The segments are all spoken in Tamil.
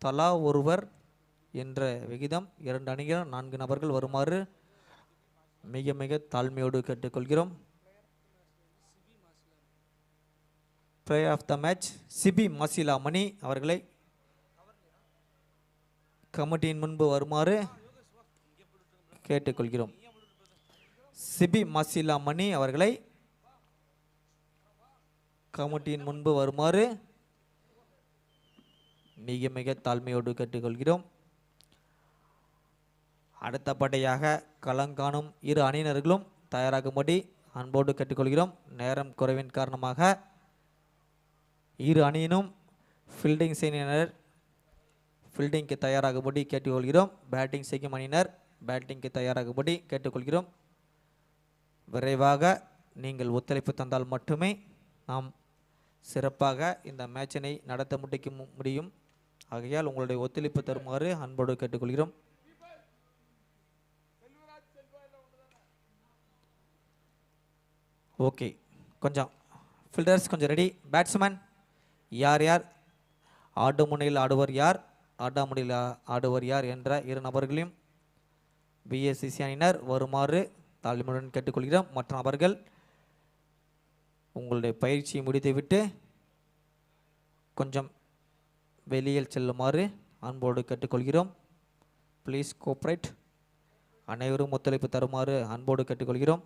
தலா ஒருவர் என்ற விகிதம் 2 அணிகள் 4 நபர்கள் வருமாறு மிக மிக தாழ்மையோடு கேட்டுக்கொள்கிறோம். Player of the match CP Masilamani அவர்களை கமிட்டியின் முன்பு வருமாறு கேட்டுக்கொள்கிறோம். சிபி மாசிலா மணி அவர்களை கமிட்டியின் முன்பு வருமாறு மிக மிக தாழ்மையோடு கேட்டுக்கொள்கிறோம். அடுத்தபடியாக களங்காணும் இரு அணியினர்களும் தயாராகும்படி அன்போடு கேட்டுக்கொள்கிறோம். நேரம் குறைவின் காரணமாக இரு அணியினும் ஃபீல்டிங் செய்யினர் ஃபீல்டிங்க்கு தயாராகும்படி கேட்டுக்கொள்கிறோம். பேட்டிங் செய்யும் அணியினர் பேட்டிங்க்கு தயாராகும்படி கேட்டுக்கொள்கிறோம். விரைவாக நீங்கள் ஒத்துழைப்பு தந்தால் மட்டுமே நாம் சிறப்பாக இந்த மேட்சினை நடத்த முடியும். ஆகையால் உங்களுடைய ஒத்துழைப்பு தருமாறு அன்போடு கேட்டுக்கொள்கிறோம். ஓகே, கொஞ்சம் ஃபீல்டர்ஸ் கொஞ்சம் ரெடி. பேட்ஸ்மேன் யார் யார் ஆடு முனையில் ஆடுவர் யார், ஆடாமுனையில் ஆடுவர் யார் என்ற இரு நபர்களையும் பிஎஸ்சிசி அணியினர் வருமாறு தாழ்மையுடன் கேட்டுக்கொள்கிறோம். மற்ற நபர்கள் உங்களுடைய பயிற்சியை முடித்துவிட்டு கொஞ்சம் வெளியில் செல்லுமாறு அன்போடு கேட்டுக்கொள்கிறோம். Please cooperate. அனைவரும் ஒத்துழைப்பு தருமாறு அன்போடு கேட்டுக்கொள்கிறோம்.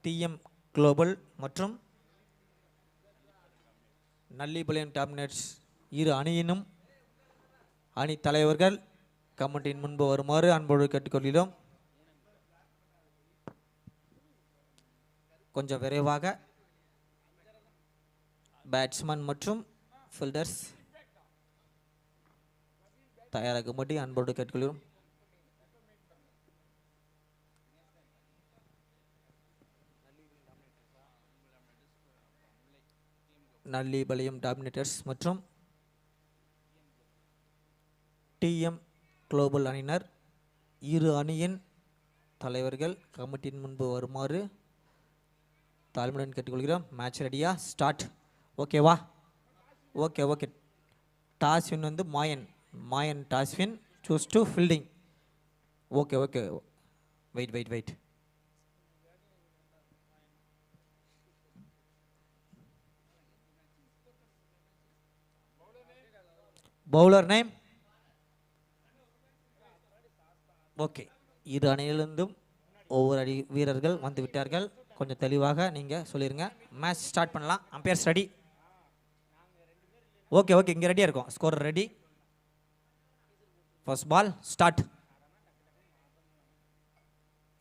டிஎம் குளோபல் மற்றும் நல்லிபாளையம் டாமினேட்ஸ் இரு அணியினும் அணி தலைவர்கள் கமிட்டியின் முன்பு வருமாறு அன்போடு கேட்டுக்கொள்கிறோம். கொஞ்சம் விரைவாக பேட்ஸ்மேன் மற்றும் ஃபீல்டர்ஸ் தயாராகும்படி அன்போடு கேட்டுக்கொள்கிறோம். நல்லிபாளையம் டாமினேட்டர்ஸ் மற்றும் டிஎம் குளோபல் அணியினர் இரு அணியின் தலைவர்கள் கமிட்டியின் முன்பு வருமாறு தாழ்மையுடன் கேட்டுக்கொள்கிறோம். மேட்ச் ரெடியா? ஸ்டார்ட். ஓகேவா? ஓகே. டாஸ்வின் வந்து Mayan toss win choose to fielding. Okay wait. Bowler name. Okay, இரு அணியிலிருந்தும் ஒவ்வொரு அணி வீரர்கள் வந்து விட்டார்கள். கொஞ்சம் தெளிவாக நீங்கள் சொல்லிடுங்க. மேட்ச் ஸ்டார்ட் பண்ணலாம். Umpires ready? ஓகே, இங்கே ரெடியாக இருக்கும். Score ready. First ball start.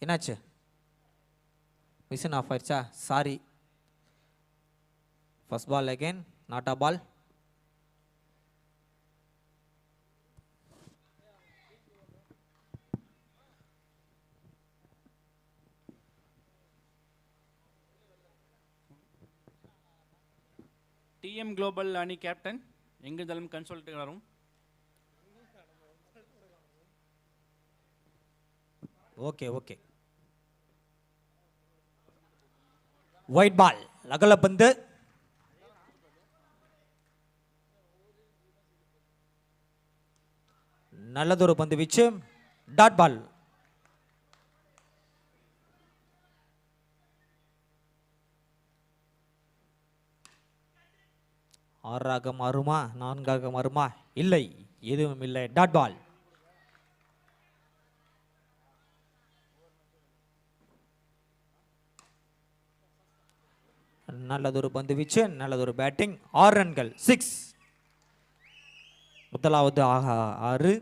என்னாச்சு? மிஷின் ஆஃப் ஆயிடுச்சா? Sorry. First ball again, not a ball. TM global அணி கேப்டன் எங்கிருந்தாலும் கன்சல்ட் வரும். ஓகே ஒயிட் பால் அகலப்பந்து. நல்லதொரு பந்து வீச்சு. Dot ball. ஆறாக மாறுமா, 4ஆக மாறுமா? இல்லை, எதுவும் இல்லை. Dot ball. நல்லதொரு பந்து வீச்சு, நல்லதொரு பேட்டிங். 6 ரன்கள். 6. முதலாவது 6.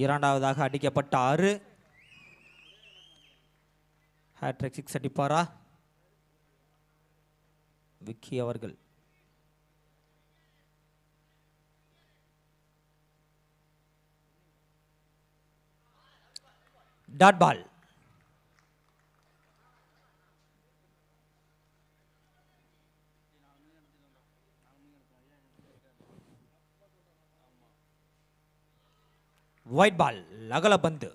இரண்டாவதாக அடிக்கப்பட்ட 6. ஹேட்ரிக் 6 அடிப்பாரா விக்கி அவர்கள்? Dot ball. ஒயிட் பால் அகல பந்து.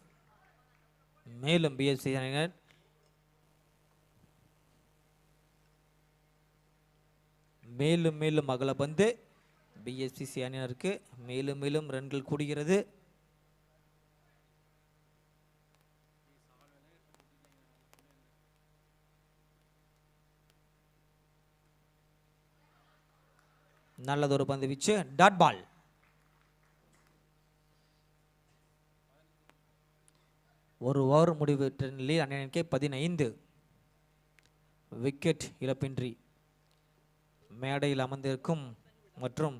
மேலும் பிஎஸ்சி அணியினர் மேலும் மேலும் அகல பந்து. பிஎஸ்சிசி அணியினருக்கு மேலும் மேலும் ரன்கள் கூடுகிறது. நல்லதொரு பந்து வீச்சு. Dot ball. ஒரு ஓவர் முடிவுற்ற நிலையில் அணி எண்ணிக்கை 15. விக்கெட் இழப்பின்றி. மேடையில் அமர்ந்திருக்கும் மற்றும்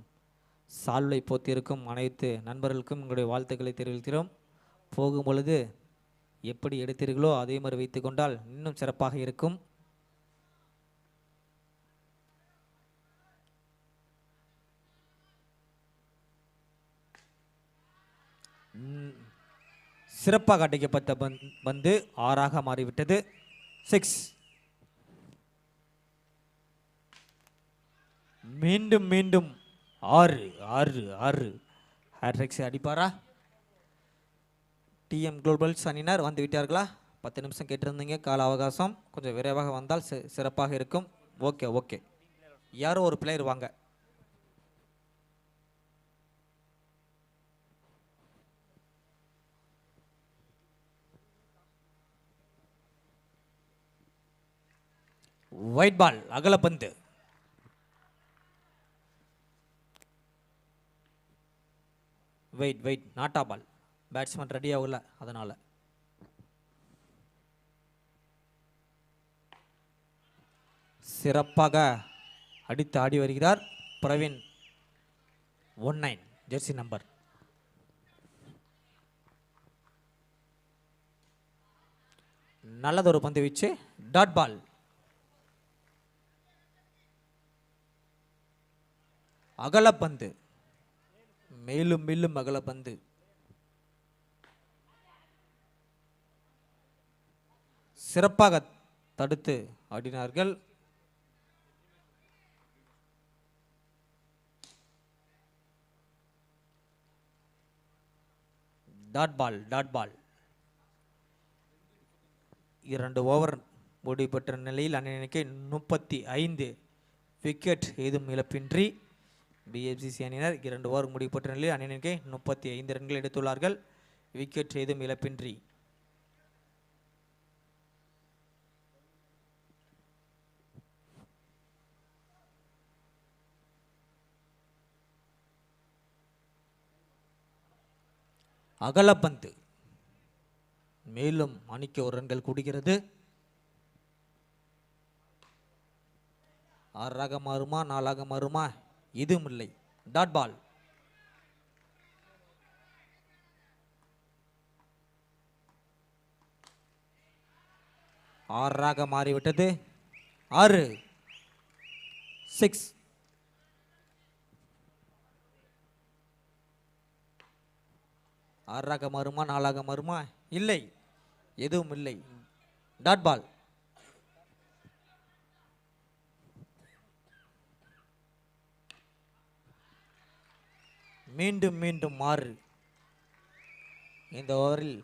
சால்வை போத்திருக்கும் அனைத்து நண்பர்களுக்கும் எங்களுடைய வாழ்த்துக்களை தெரிவிக்கிறோம். போகும் பொழுது எப்படி எடுத்தீர்களோ அதே மாதிரி வைத்து கொண்டால் இன்னும் சிறப்பாக இருக்கும். சிறப்பாக அடிக்கப்பட்ட பந்து 6ஆக மாறிவிட்டது. 6. மீண்டும் மீண்டும் 6 6 6 ஹேட்ரிக்ஸ் அடிப்பாரா? டிஎம் குளோபல்ஸ் அணியினர் வந்து விட்டார்களா? 10 நிமிஷம் கேட்டிருந்தீங்க கால அவகாசம். கொஞ்சம் விரைவாக வந்தால் சிறப்பாக இருக்கும். ஓகே ஓகே, யாரோ ஒரு பிளேயர் வாங்க. ஒயிட் பால் அகல பந்து. Wait wait, நாட்டா ball. Batsman ready ஆகல, அதனால. சிறப்பாக அடித்து ஆடி வருகிறார் பிரவீன். 19 Jersey number. நல்லதொரு பந்து வீச்சு. Dot ball. அகல பந்து. மேலும் மேலும் அகல பந்து. சிறப்பாக தடுத்து ஆடினார்கள். Dot ball dot ball. 2 over முடிவு பெற்ற நிலையில் அணி எண்ணிக்கை 35. விக்கெட் ஏதும் இழப்பின்றி பிஎஃப்சிசி அணியினர் 2 ஓவர் முடிவு பெற்ற நிலையில் அணி எண்ணிக்கை 35 ரன்கள் எடுத்துள்ளார்கள். விக்கெட் ஏதும் இழப்பின்றி. அகலப்பந்து. மேலும் அணிக்கு 1 ரன்கள் கூடுகிறது. 6ஆக மாறுமா 4ஆக மாறுமா? இதுவும் இல்லை. Dot ball. ஆறாக மாறிவிட்டது. 6. 6. ஆறாக மாறுமா 4ஆக மாறுமா? இல்லை, எதுவும் இல்லை. Dot ball. மீண்டும் மீண்டும் 6. இந்த ஓவரில்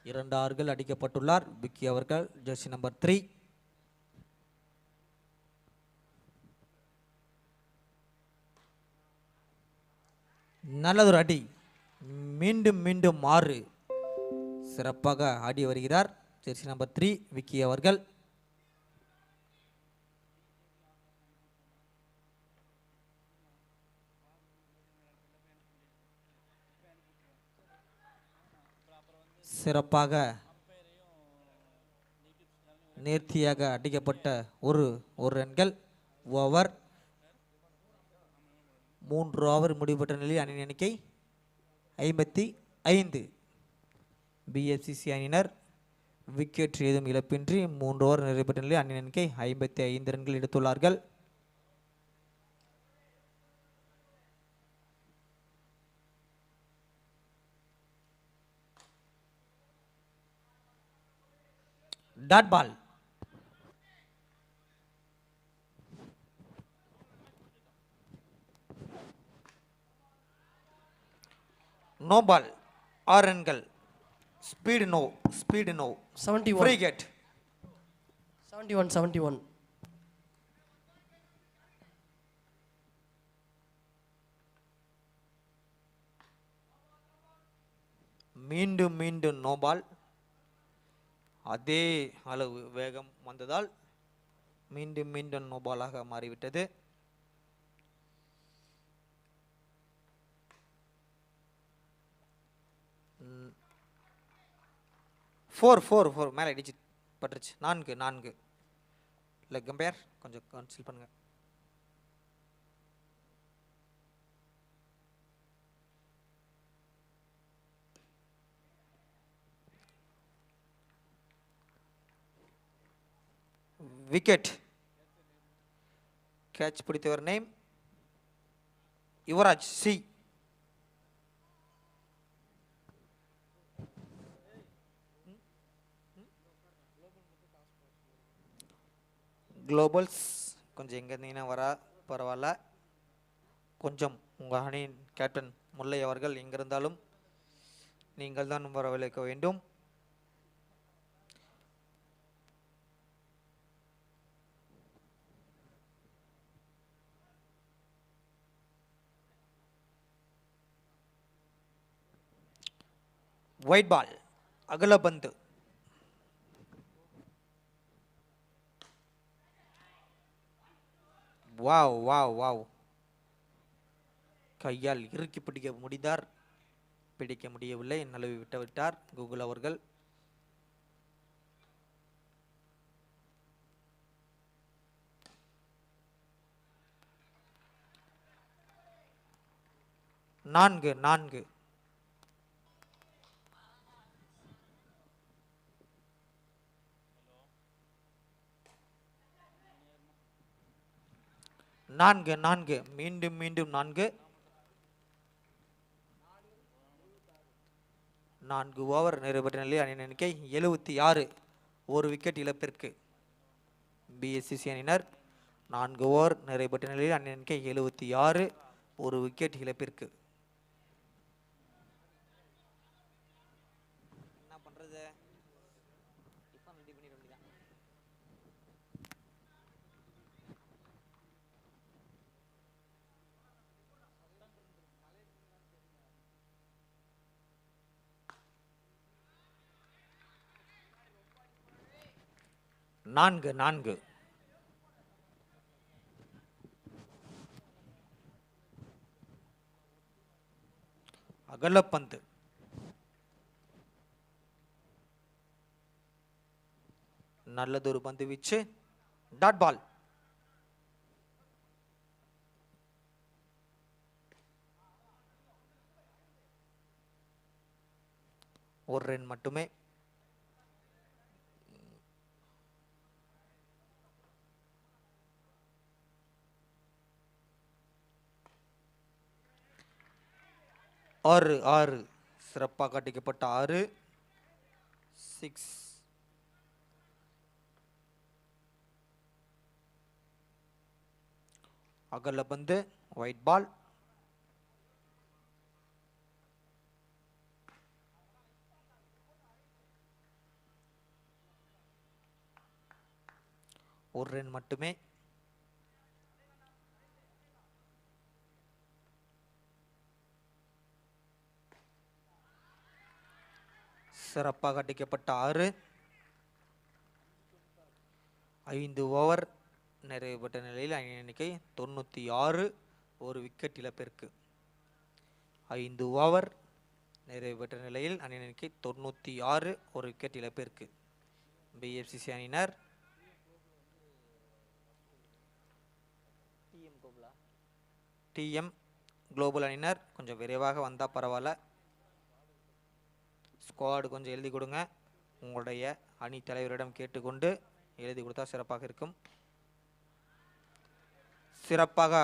2 ஆறுகள் அடிக்கப்பட்டுள்ளார் பிக்கி அவர்கள், ஜெர்சி நம்பர் 3. நல்லதொரு அடி. மீண்டும் மீண்டும் 6. சிறப்பாக ஆடி வருகிறார் ஜெர்சி நம்பர் 3 விக்கி அவர்கள். சிறப்பாக நேர்த்தியாக அடிக்கப்பட்ட ஒரு ரன்கள். ஓவர் 3 ஓவர் முடிவுபெற்ற நிலையில் அணி எண்ணிக்கை 55. பிஎஃப்சிசி அணியினர் விக்கெட் ஏதும் இழப்பின்றி 3 ஓவர் நிறைவுபெற்ற நிலையில் அணி எண்ணிக்கை 55 ரன்கள் எடுத்துள்ளார்கள். Dot ball. No ball. 6 ரன்கள். Speed no, speed no. 71. Free hit. 71, 71. மீண்டும் மீண்டும் நோ பால். அதே அளவு வேகம் வந்ததால் மீண்டும் மீண்டும் நோ பாலாக மாறிவிட்டது. ஃபோர் ஃபோர் ஃபோர் மேலே அடிச்சு பட்டுருச்சு. 4 4. லெக் அம்பையர் கொஞ்சம் கன்சில் பண்ணுங்க. விக்கெட். கேட்ச் பிடித்தவர் நேம் யுவராஜ் சி. குளோபல்ஸ் கொஞ்சம் எங்கே இருந்தீங்கன்னா வரா பரவாயில்ல. கொஞ்சம் உங்கள் அணியின் கேப்டன் முல்லை அவர்கள் எங்கிருந்தாலும் நீங்கள் தான் வரவழைக்க வேண்டும். ஒயிட் பால், அகலபந்து. Wow wow wow. கையால் இறுக்கி பிடிக்க முடிந்தார், பிடிக்க முடியவில்லை, நழுவி விட்டார் கூகுள் அவர்கள். நான்கு 4 மீண்டும் மீண்டும் 4. 4 ஓவர் நிறைவேற்ற நிலையில் அணியின் எண்ணிக்கை 76. ஒரு விக்கெட் இழப்பிற்கு பிஎஸ்சிசி அணியினர். 4 ஓவர் நிறைவேற்ற நிலையில் அணியின் எண்ணிக்கை 76. ஒரு விக்கெட் இழப்பிற்கு. என்ன பண்றது? நான்கு. அகலப்பந்து. நல்லதொரு பந்து வீச்சு. Dot ball. ஒரு ரன் மட்டுமே. ஆறு சிறப்பாக கட்டிக்கப்பட்ட 6. 6. அகலபந்து, ஒயிட் பால். ஒரு ரன் மட்டுமே. சிறப்பாக அடிக்கப்பட்ட 6. 5 ஓவர் நிறைவு பெற்ற நிலையில் அணியின் எண்ணிக்கை 96. ஒரு விக்கெட் இழப்பிற்கு. 5 ஓவர் நிறைவு பெற்ற நிலையில் அணியின் எண்ணிக்கை 96. ஒரு விக்கெட் இழப்பிற்கு. பிஎஃப்சிசி அணியினர். டிஎம் குளோபல் அணியினர் கொஞ்சம் விரைவாக வந்தால் பரவாயில்ல. ஸ்குவாடு கொஞ்சம் எழுதி கொடுங்க. உங்களுடைய அணி தலைவரிடம் கேட்டுக்கொண்டு எழுதி கொடுத்தா சிறப்பாக இருக்கும். சிறப்பாக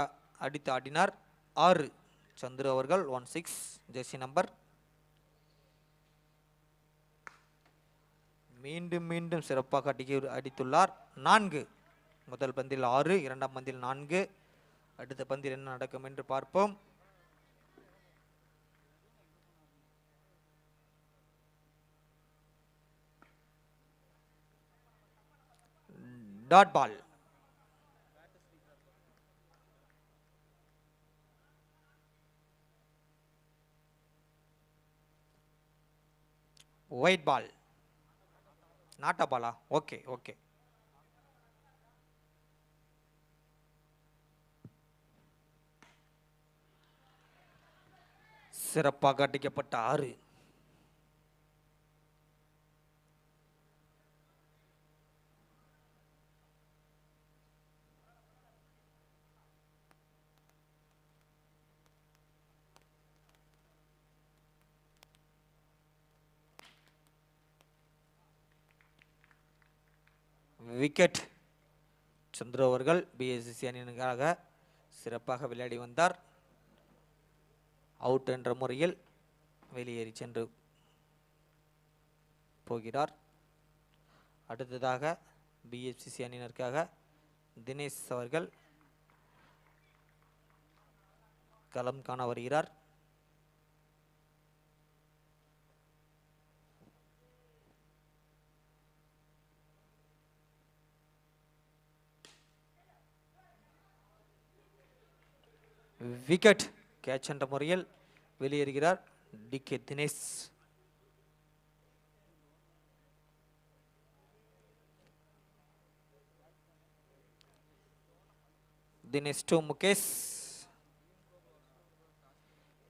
அடித்து ஆடினார் 6 சந்துரு அவர்கள். 16 ஜெர்சி நம்பர். மீண்டும் சிறப்பாக அடித்துள்ளார் 4. முதல் பந்தில் 6, இரண்டாம் பந்தில் 4. அடுத்த பந்தில் என்ன நடக்கும் என்று பார்ப்போம். Dot ball. White ball. Not a பாலா? Okay okay. சிறப்பாக அடிக்கப்பட்ட 6. விக்கெட். சந்திரு அவர்கள் பிஎஸ்சிசி அணியினருக்காக சிறப்பாக விளையாடி வந்தார். அவுட் என்ற முறையில் வெளியேறி சென்று போகிறார். அடுத்ததாக பிஎஸ்சிசி அணியினருக்காக தினேஷ் அவர்கள் களம் காண வருகிறார். விக்கெட். கேட்ச் என்ற முறையில் வெளியேறுகிறார் DK Dinesh. Dinesh to Mukesh.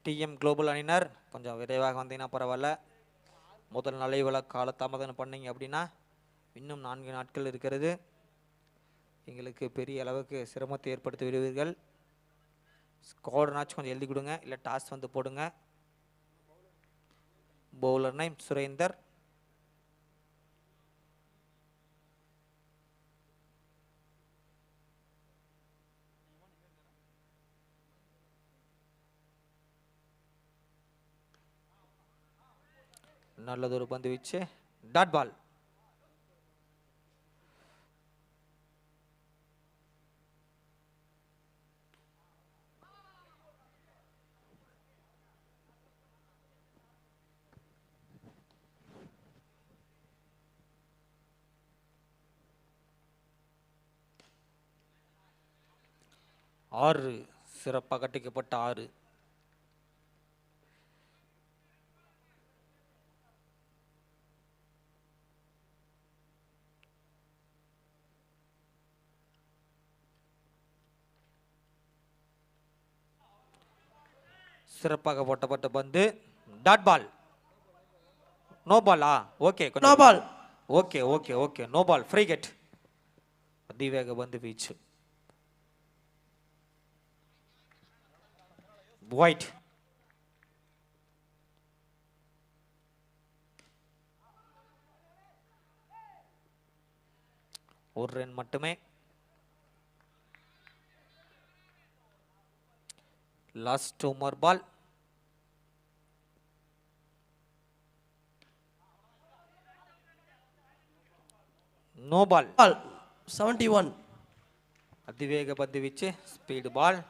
DM Global அணியினர் கொஞ்சம் விரைவாக வந்தீங்கன்னா பரவாயில்ல. முதல் நலைவல கால தாமதம் பண்ணீங்க அப்படின்னா இன்னும் 4 நாட்கள் இருக்கிறது. எங்களுக்கு பெரிய அளவுக்கு சிரமத்தை ஏற்படுத்தி விடுவீர்கள். ஸ்கோர்னாச்சும் கொஞ்சம் எழுதி கொடுங்க, இல்லை டாஸ் வந்து போடுங்க. Bowler name Surender. நல்லதொரு பந்து வீச்சு. Dot ball. ஆறு. சிறப்பாக கட்டிக்கப்பட்ட 6. சிறப்பாக போட்டப்பட்ட பந்து. Dot ball. நோ பாலா? Okay no ball. Okay okay okay. No ball. Free hit. அதிவேக பந்து வீச்சு. ஒயிட். ஒரு ரன் மட்டுமே. Last 2 more ball. No ball. 71. அதிவேக பந்து வீச்சு. Speed ball.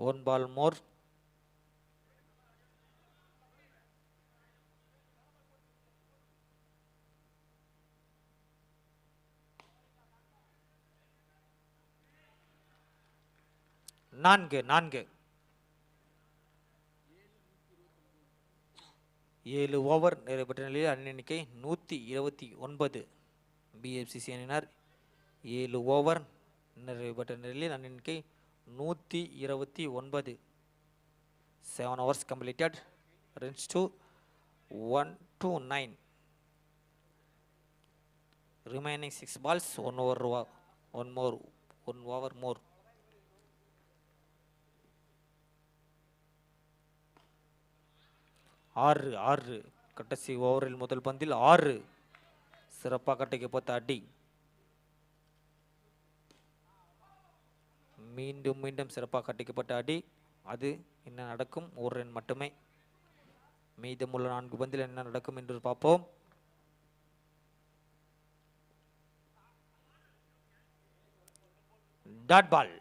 One ball more. நான்கு. 7 ஓவர் நிறைவேற்ற நிலையில் அணி எண்ணிக்கை 129. பிஎஃப்சிசி அணியினர் 7 ஓவர் நிறைவேற்ற நிலையில் அணி எண்ணிக்கை 129. 7 overs completed. Runs to 129. Remaining 6 balls. 1 over more. ஆறு. கடைசி ஓவரில் முதல் பந்தில் 6. சிறப்பாக கட்டிக்கப்பட்ட அடி. மீண்டும் சிறப்பாக கட்டிக்கப்பட்ட அடி. அது என்ன நடக்கும்? ஒரு ரன் மட்டுமே. மீதமுள்ள 4 பந்தில் என்ன நடக்கும் என்று பார்ப்போம். Dot ball,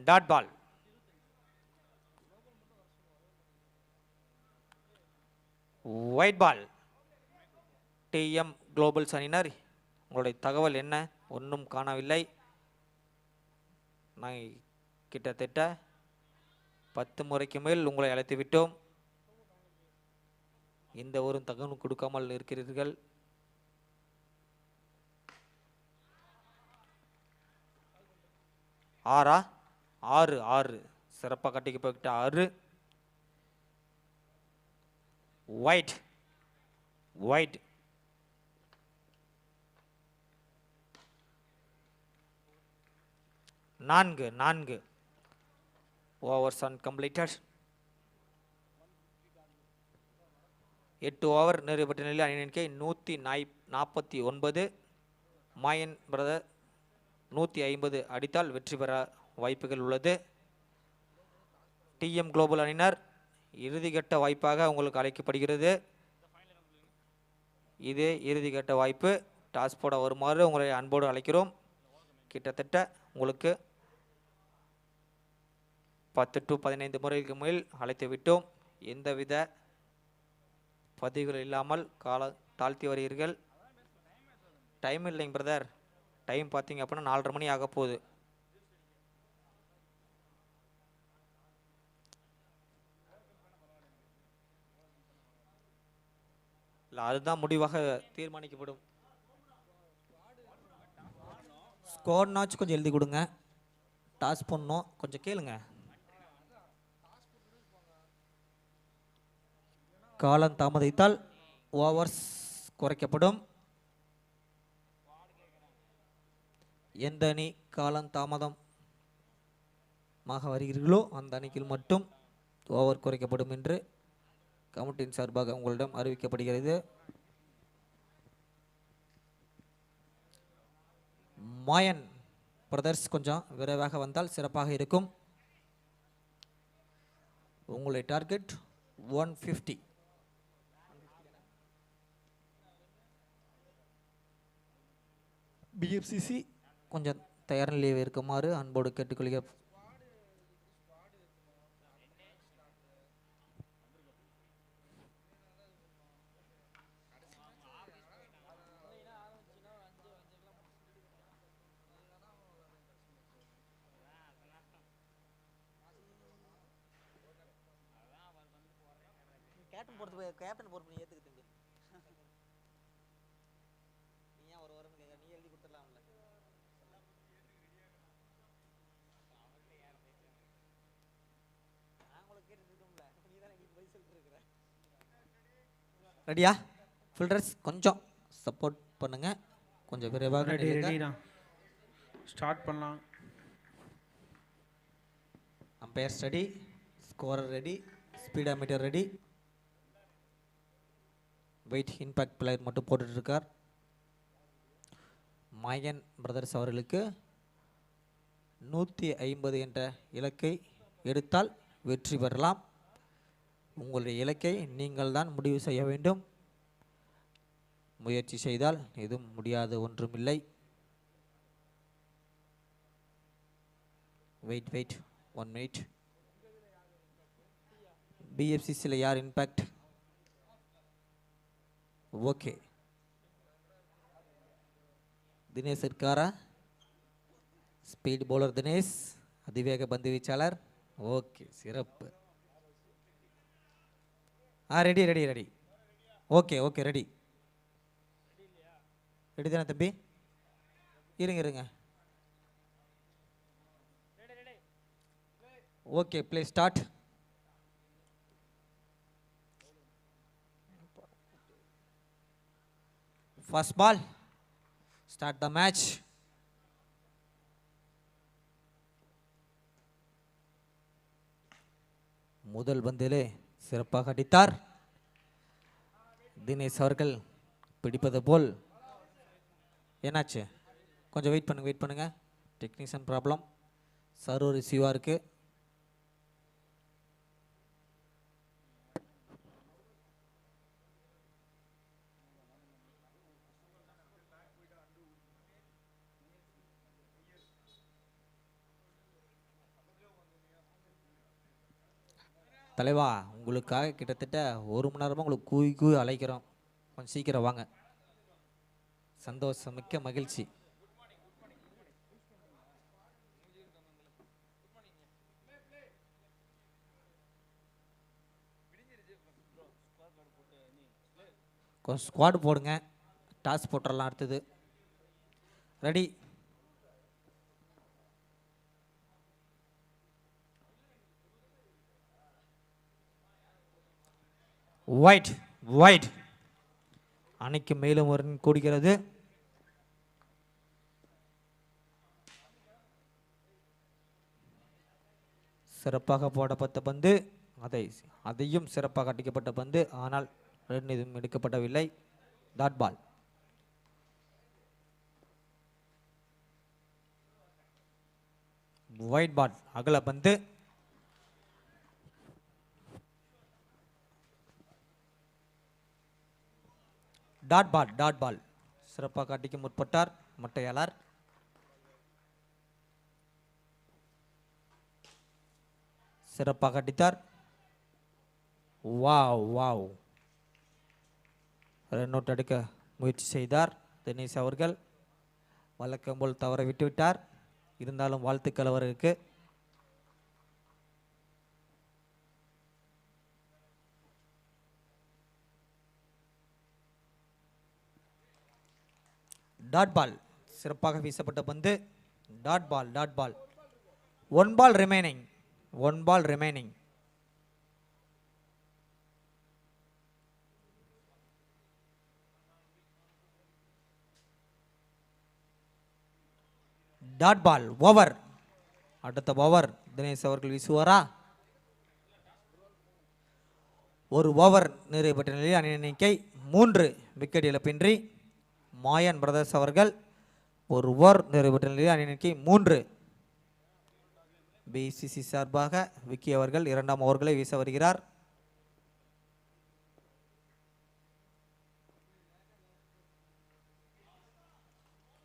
dot ball. White ball. DM Globals அணியினர், உங்களுடைய தகவல் என்ன? ஒன்றும் காணவில்லை. நாங்கள் கிட்டத்தட்ட 10 முறைக்கு மேல் உங்களை அழைத்து விட்டோம். இந்த ஒரு தகவல் கொடுக்காமல் இருக்கிறீர்கள். ஆறா? 6 6 சிறப்பாக கட்டிக்கு போய்கிட்ட 6. White white. நான்கு ஓவர்ஸ் அன்கம்ப்ளீட்டட். 8 ஓவர் நிறைவுபெற்ற நிலையில் அணி எண்ணிக்கை 149. மாயன் பிரதர் 150 அடித்தால் வெற்றி பெற வாய்ப்புகள் உள்ளது. டிஎம் குளோபல் அணியினர், இறுதிக்கட்ட வாய்ப்பாக உங்களுக்கு அழைக்கப்படுகிறது. இது இறுதிக்கட்ட வாய்ப்பு. டாஸ் போட வருமாறு உங்களை அன்போடு அழைக்கிறோம். கிட்டத்தட்ட உங்களுக்கு 10 to 15 முறைக்கு மேல் அழைத்து விட்டோம். எந்தவித பதிவுகள் இல்லாமல் தாழ்த்தி வருகிறீர்கள். டைம் இல்லைங்க பிரதர். டைம் பார்த்தீங்க அப்படின்னா 4:30 மணி ஆக போகுது. இல்லை, அதுதான் முடிவாக தீர்மானிக்கப்படும். ஸ்கோர்னாச்சும் கொஞ்சம் எழுதி கொடுங்க. டாஸ் பண்ணணும், கொஞ்சம் கேளுங்க. காலம் தாமதித்தால் ஓவர்ஸ் குறைக்கப்படும். எந்த அணி காலம் தாமதமாக வருகிறீர்களோ அந்த அணிக்கு மட்டும் ஓவர் குறைக்கப்படும் என்று கமிட்டியின் சார்பாக உங்களிடம் அறிவிக்கப்படுகிறது. மாயன் பிரதர்ஸ் கொஞ்சம் விரைவாக வந்தால் சிறப்பாக இருக்கும். உங்களுடைய டார்கெட் 150. பிஎஃப்சிசி கொஞ்சம் தயார் நிலையில் இருக்குமாறு அன்போடு கேட்டுக்கொள்கிறேன். கேப்டன் போறது ஏத்துக்கிட்டு நீ ஏன் ஒரு வாரம் நீ எழுதி கொடுத்துடலாம்ல. ரெடியா? ஃபில்டர்ஸ் கொஞ்சம் சப்போர்ட் பண்ணுங்க, கொஞ்சம் விரைவாக. ரெடி ஸ்டார்ட் பண்ணலாம். Umpires ready, scorer ready, speedometer ready. Wait impact player மட்டும் போட்டுட்டு இருக்கார். மாயன் பிரதர்ஸ் அவர்களுக்கு 150 என்ற இலக்கை எடுத்தால் வெற்றி பெறலாம். உங்களுடைய இலக்கை நீங்கள் தான் முடிவு செய்ய வேண்டும். முயற்சி செய்தால் எதுவும் முடியாது ஒன்றுமில்லை. Wait 1 minute. பிஎஃப்சிசியில் யார் இம்பேக்ட்? ஓகே, தினேஷ் இருக்காரா? ஸ்பீட் பவுலர் தினேஷ், அதிவேக பந்து வீச்சாளர். ஓகே, சிறப்பு. ரெடி. ஓகே ரெடி தானே தம்பி? இருங்க. Okay, play start. First ball, start the match. முதல் பந்திலே சிறப்பாக அடித்தார் தினேஷ் அவர்கள். பிடிப்பது போல். என்னாச்சு? கொஞ்சம் வெயிட் பண்ணுங்க. Technician problem. சர்வர் இஷ்யூவாக இருக்கு. தலைவா, உங்களுக்காக கிட்டத்தட்ட 1 மணி நேரமாக உங்களுக்கு கூவி கூவி அழைக்கிறோம். கொஞ்சம் சீக்கிரம் வாங்க. சந்தோஷம், மிக்க மகிழ்ச்சி. கொஞ்சம் ஸ்குவாடு போடுங்க. டாஸ் போட்டுடலாம். அடுத்தது ரெடி. ஒயிட் ஒயிட் அணைக்கு மேலும் ஒரு run கூடுகிறது. சிறப்பாக போடப்பட்ட பந்து, அதையும் சிறப்பாக அடிக்கப்பட்ட பந்து. ஆனால் ரன் எதுவும் எடுக்கப்படவில்லை. Dot ball. ஒயிட் பால், அகல பந்து. Dot ball, dot ball. சிறப்பாக அடிக்க முற்பட்டார் மட்டையாளர். சிறப்பாக அடித்தார். Wow wow. ரன் அவுட் எடுக்க முயற்சி செய்தார் தினேஷ் அவர்கள். வழக்கம் போல் தவற விட்டுவிட்டார். இருந்தாலும் வாழ்த்துக்கள் அவருக்கு. டாட் பால், சிறப்பாக வீசப்பட்ட பந்து. Dot ball, dot ball. 1 ball remaining, 1 ball remaining. Dot ball, over. அடுத்த ஓவர் தினேஷ் அவர்கள் வீசுவாரா? ஒரு ஓவர் நிறைவு பெற்ற நிலையில் அணி எண்ணிக்கை 3 விக்கெட் இழப்பின்றி. மாயன் பிரதர்ஸ் அவர்கள் ஒரு ஓவர் நிறைவு பெற்ற நிலையில் அணி எண்ணிக்கை 3. பிசிசி சார்பாக விக்கி அவர்கள் 2ஆம் ஓவர்களை வீச வருகிறார்.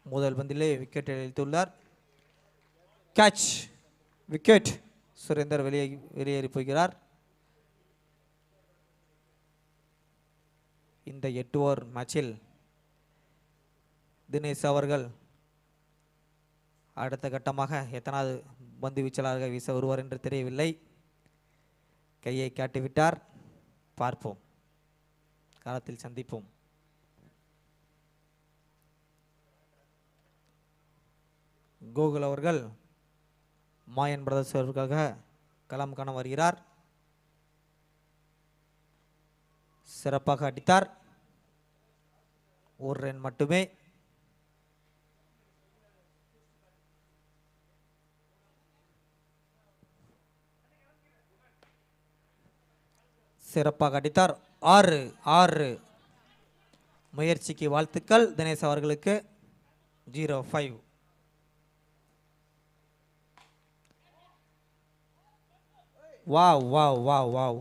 முதல் பந்திலே விக்கெட் இழுத்துள்ளார். Catch, wicket. சுரேந்தர் வெளியேறி போகிறார். இந்த 8 ஓவர் மேட்சில் தினேஷ் அவர்கள் அடுத்த கட்டமாக எத்தனாவது பந்து வீச்சலாக வீச வருவார் என்று தெரியவில்லை. கையை காட்டிவிட்டார். பார்ப்போம், காலத்தில் சந்திப்போம். கோகுல் அவர்கள் மாயன் பிரதர்ஸ் அவர்களுக்காக களம் காண வருகிறார். சிறப்பாக அடித்தார். ஒரு ரன் மட்டுமே. சிறப்பாக அடித்தார். 6 முயற்சிக்கு வாழ்த்துக்கள் தினேஷ் அவர்களுக்கு. 0-5. Wow wow wow wow.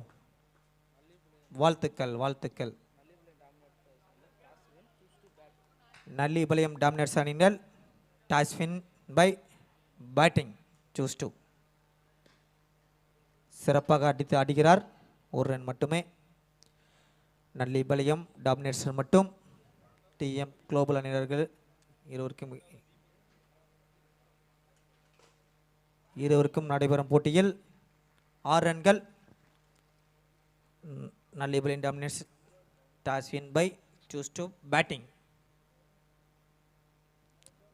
வாழ்த்துக்கள், வாழ்த்துக்கள். நல்லிபாளையம் டாமினேட்ஸ் அணியினர் toss win by batting. Choose 2. சிறப்பாக அடிக்கிறார். ஒரு ரன் மட்டுமே. நல்லிபாளையம் டாமினேட்ஸ் மட்டும். டிஎம் குளோபல் அணியினர்கள் இருவருக்கும் நடைபெறும் போட்டியில் 6 ரன்கள். Nallipalayam dominates toss win by choose 2 batting.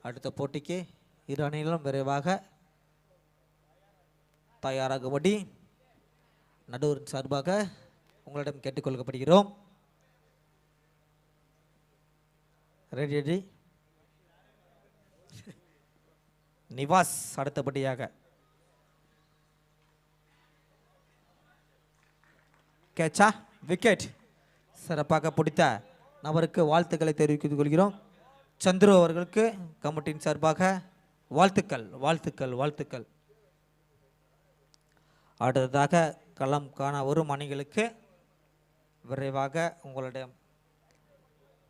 அடுத்த போட்டிக்கு இரு அணிகளும் விரைவாக தயாராகும்படி நடுவரின் சார்பாக உங்களிடம் கேட்டுக்கொள்ளப்படுகிறோம். ரெடி? நிவாஸ் அடுத்தபடியாக. கேட்சா, விக்கெட். சிறப்பாக பிடித்த நபருக்கு வாழ்த்துக்களை தெரிவித்துக் கொள்கிறோம். சந்துரு அவர்களுக்கு கமிட்டியின் சார்பாக வாழ்த்துக்கள், வாழ்த்துக்கள், வாழ்த்துக்கள். அடுத்ததாக களம் காண வரும் அணிகளுக்கு விரைவாக உங்களிடம்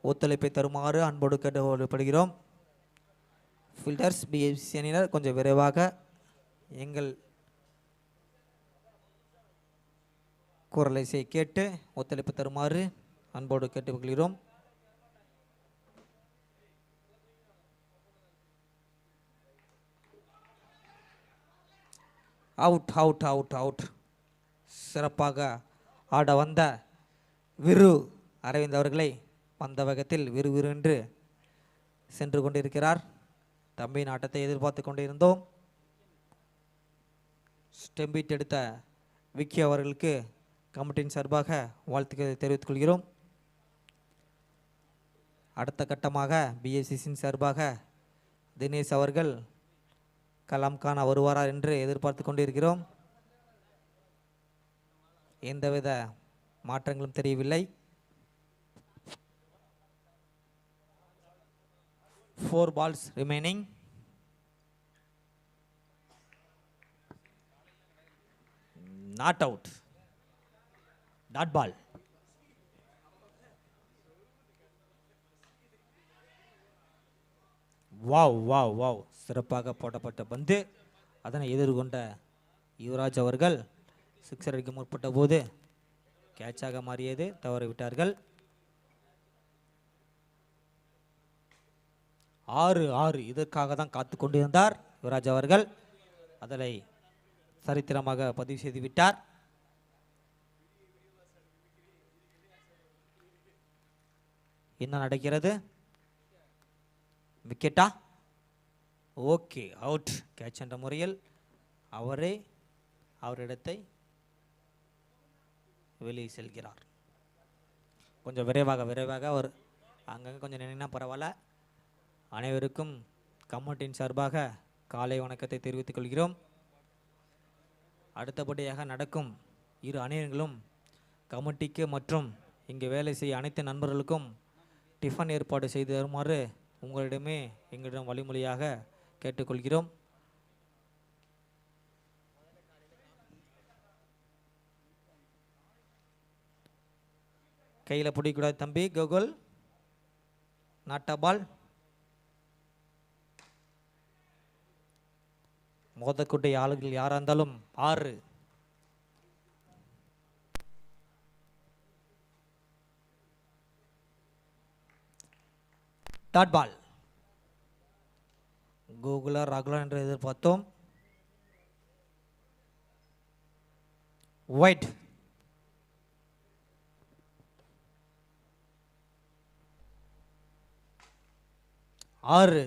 ஒத்துழைப்பை தருமாறு அன்போடு கேட்டுக்கொள்ளப்படுகிறோம். ஃபீல்டர்ஸ் பிஎஸ்சி அணியினர் கொஞ்சம் விரைவாக எங்கள் குரலிசை கேட்டு ஒத்துழைப்பு தருமாறு அன்போடு கேட்டுக்கொள்கிறோம். Out out out out. சிறப்பாக ஆட வந்த விரு அரவிந்த் அவர்களை பந்த வேகத்தில் விறுவிறு என்று சென்று கொண்டிருக்கிறார். தம்பியின் ஆட்டத்தை எதிர்பார்த்து கொண்டிருந்தோம். ஸ்டெம்பிட் எடுத்த விக்கி அவர்களுக்கு கமிட்டியின் சார்பாக வாழ்த்துக்களை தெரிவித்துக் கொள்கிறோம். அடுத்த கட்டமாக பிஎஸ்சிசின் சார்பாக தினேஷ் அவர்கள் களம் காண வருவாரா என்று எதிர்பார்த்து கொண்டிருக்கிறோம். எந்தவித மாற்றங்களும் தெரியவில்லை. 4 balls remaining. Not out. Dot ball. Wow wow wow. சிறப்பாக போடப்பட்ட பந்து அதனை எதிர்கொண்ட யுவராஜ் அவர்கள் சிக்ஸர் அடிக்க முற்பட்ட போது கேட்சாக மாறியது, தவறிவிட்டார்கள். 6 இதற்காக தான் காத்து கொண்டிருந்தார் யுவராஜ் அவர்கள். அதனை சரித்திரமாக பதிவு செய்து விட்டார். என்ன நடக்கிறது? விக்கெட்டா? Okay, out. கேட்ச் என்ற முறையில் அவரே அவரிடத்தை வெளியே செல்கிறார். கொஞ்சம் விரைவாக அவர் அங்கங்கே கொஞ்சம் நின்னா பரவாயில்ல. அனைவருக்கும் கமிட்டியின் சார்பாக காலை வணக்கத்தை தெரிவித்துக் கொள்கிறோம். அடுத்தபடியாக நடக்கும் இரு அணியர்களும் கமிட்டிக்கு மற்றும் இங்கு வேலை செய்ய அனைத்து நண்பர்களுக்கும் டிஃபன் ஏற்பாடு செய்து தருமாறு உங்களிடமே எங்களிடம் வழிமொழியாக கேட்டுக்கொள்கிறோம். கையில் பிடிக்கூடாது தம்பி. கோகுல், நாட்டா பால். மோதக்கூடிய ஆளுகள் யாராக இருந்தாலும் 6. Dot ball. கோகுலா ராகுலா என்று எதிர்பார்த்தோம். ஒயிட். ஆறு.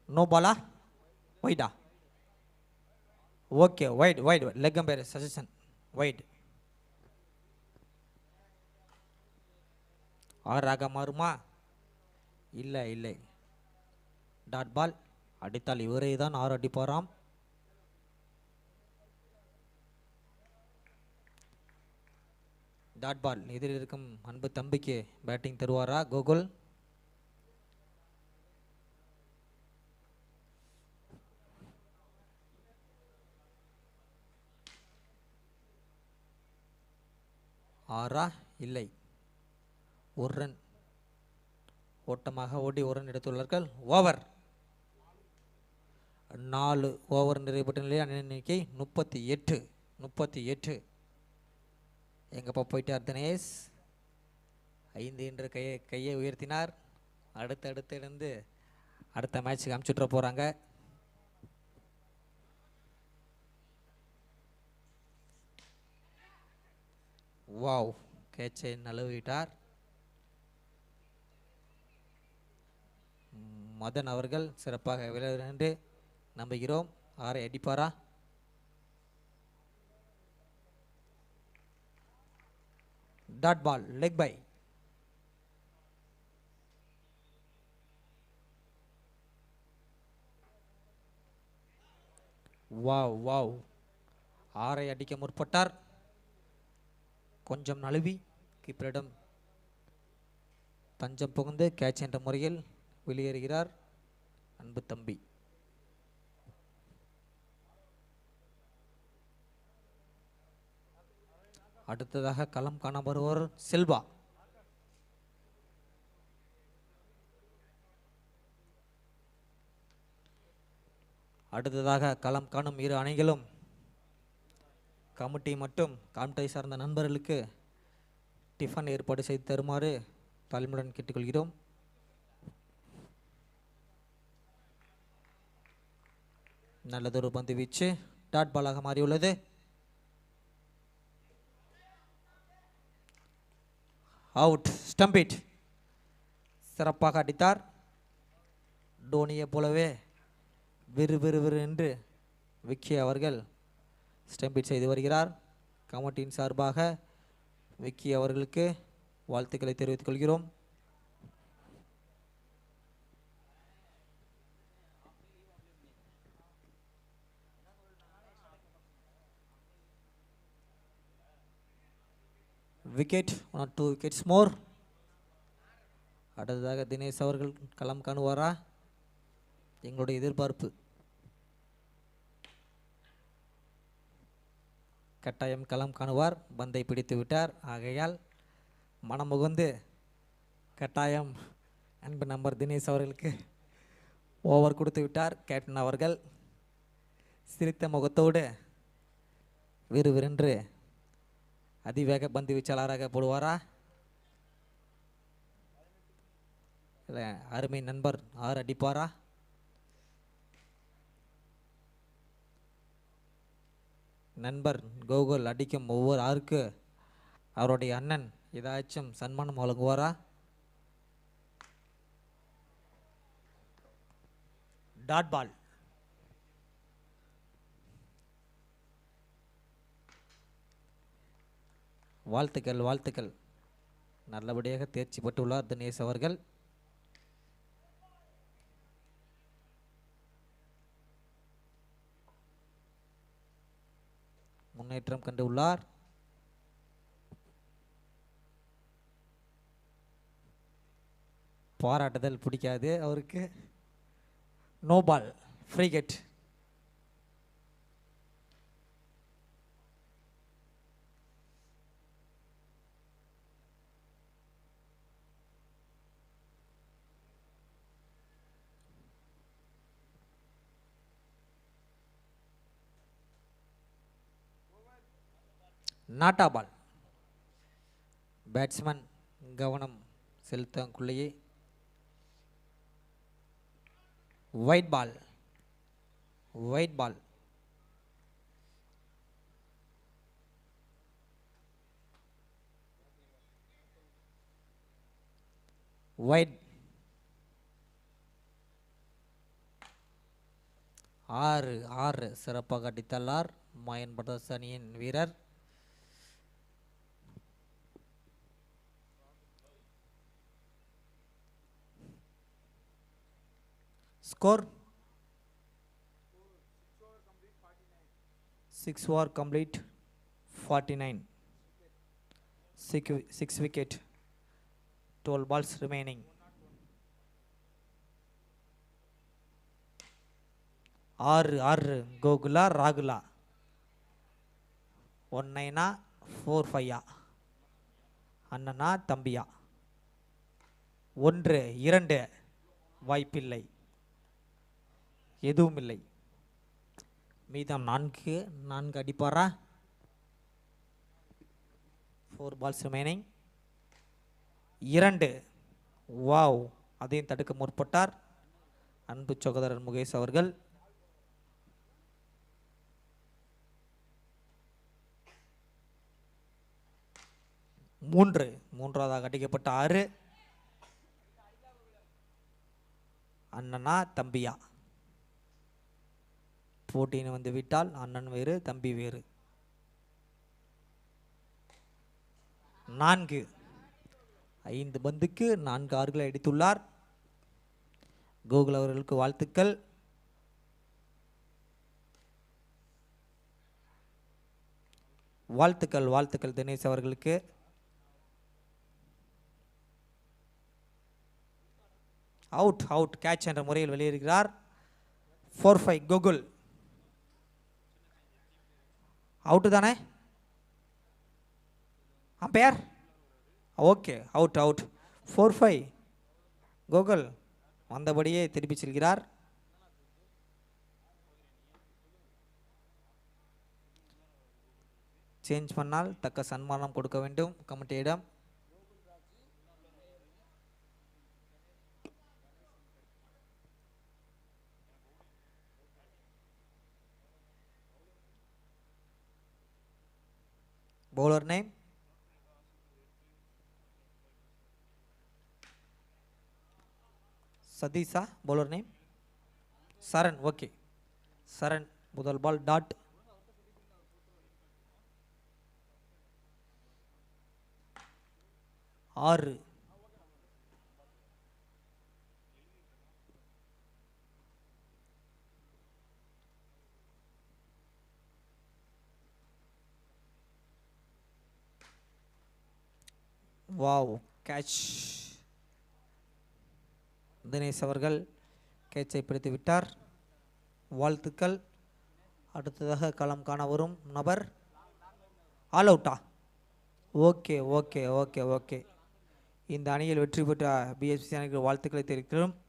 நோ பாலா? ஒயிட்டா? Okay, wide leg umpire suggestion wide. 6 மாறுமா? இல்லை. Dot ball. அடித்தால் இவரே தான் 6 அடிப்பாராம். Dot ball. எதிரில் இருக்கும் அன்பு தம்பிக்கு பேட்டிங் தருவாரா கோகுல்? ஆறா? இல்லை. 1 ரன் ஓட்டமாக ஓடி 1 ரன் எடுத்துள்ளார்கள். ஓவர். 4 ஓவர் நிறைவுபட்ட நிலையில் அணி எண்ணிக்கை 38. எங்கப்பா போயிட்டார் தினேஷ்? 5 என்று கையை உயர்த்தினார். அடுத்து இருந்து அடுத்த மேட்சுக்கு அமுச்சுட்ற போகிறாங்க. வாவ், கேட்சை நழுவிட்டார். மதன் அவர்கள் சிறப்பாக விளையாடுகிறார் என்று நம்புகிறோம். 6 அடிப்பாரா? Dot ball. Leg bye. Wow. 6 அடிக்க முற்பட்டார். கொஞ்சம் நழுவி கீப்பரிடம் தஞ்சம் புகுந்து கேட்ச் என்ற முறையில் வெளியேறுகிறார் அன்பு தம்பி. அடுத்ததாக களம் காண வருவர் செல்வா. அடுத்ததாக களம் காணும் இரு அணிகளும் கமிட்டி மற்றும் காமிட்டை சார்ந்த நண்பர்களுக்கு டிஃபன் ஏற்பாடு செய்து தருமாறு தாழ்மையுடன் கேட்டுக்கொள்கிறோம். நல்லதொரு பந்து வீச்சு டாட் பாலாக மாறியுள்ளது. அவுட். ஸ்டம்பிட் சிறப்பாக அடித்தார். டோனியை போலவே விறு என்று விக்கி அவர்கள் ஸ்டம்பிட் செய்து வருகிறார். கமிட்டியின் சார்பாக விக்கி அவர்களுக்கு வாழ்த்துக்களை தெரிவித்துக் கொள்கிறோம். Wicket 1 or 2 wickets more. அடுத்ததாக தினேஷ் அவர்கள் களம் காணுவாரா எங்களுடைய எதிர்பார்ப்பு. கட்டாயம் களம் காணுவார். பந்தை பிடித்து விட்டார். ஆகையால் மனமுகுந்து கட்டாயம் அன்பு நம்பர் தினேஷ் அவர்களுக்கு ஓவர் கொடுத்து விட்டார். கேப்டன் அவர்கள் சிரித்த முகத்தோடு விறுவிறுன்று அதிவேக பந்து வீச்சாளராக போடுவாரா இல்லை அருமை நண்பர் 6 அடிப்பாரா? நண்பர் கோகுல் அடிக்கும் ஒவ்வொரு 6க்கு அவருடைய அண்ணன் ஏதாச்சும் சன்மானம் வழங்குவாரா? Dot ball. வாழ்த்துக்கள். நல்லபடியாக தேர்ச்சி பெற்றுள்ளார் தினேஷ் அவர்கள். முன்னேற்றம் கண்டுள்ளார். பாராட்டுதல் பிடிக்காது அவருக்கு. No ball. Free hit. Not a ball. Batsman கவனம் செலுத்தக்குள்ளேயே ஒயிட் பால். ஒயிட். 6 சிறப்பாக அடித்தள்ளார் மாயன் பிரதர்ஸ் அணியின் வீரர். Score 6 over complete 49. 6 wicket. 12 balls remaining. 6 Gokula ராகுலா 19 4-5 அண்ணனா தம்பியா 1 2 வாய்ப்பில்லை எதுவும் இல்லை. மீதம் 4 அடிப்பாரா? 4 balls remaining. 2 வாவ் அதையும் தடுக்க முற்பட்டார் அன்பு சகோதரர் முகேஷ் அவர்கள். மூன்றாவதாக அடிக்கப்பட்ட 6 அண்ணனா தம்பியா. போட்டின்னு வந்து விட்டால் அண்ணன் வேறு தம்பி வேறு. 4 5 பந்துக்கு 4 ஆறுகளை அடித்துள்ளார். கோகுல் அவர்களுக்கு வாழ்த்துக்கள். வாழ்த்துக்கள் தினேஷ் அவர்களுக்கு. அவுட் கேட்ச் என்ற முறையில் வெளியேறுகிறார். 4-5 கோகுல். அவுட்டு தானே அம்பையர்? ஓகே அவுட் 4-5 கோகுல் வந்தபடியே திருப்பி செல்கிறார். சேஞ்ச் பண்ணால் தக்க சன்மானம் கொடுக்க வேண்டும் கமிட்டியிடம். பவுலர் நேம் சதீஷா. Bowler name Charan. Okay Charan முதல் பால் டாட். ஆறு. Wow catch. தினேஷ் அவர்கள் கேட்சை பிடித்து விட்டார். வாழ்த்துக்கள். அடுத்ததாக களம் காண வரும் நபர் ஆல் அவுட்டா? Okay okay okay okay. இந்த அணியில் வெற்றி பெற்ற பிஎஸ்பி அணிக்கு வாழ்த்துக்களை தெரிவிக்கிறோம்.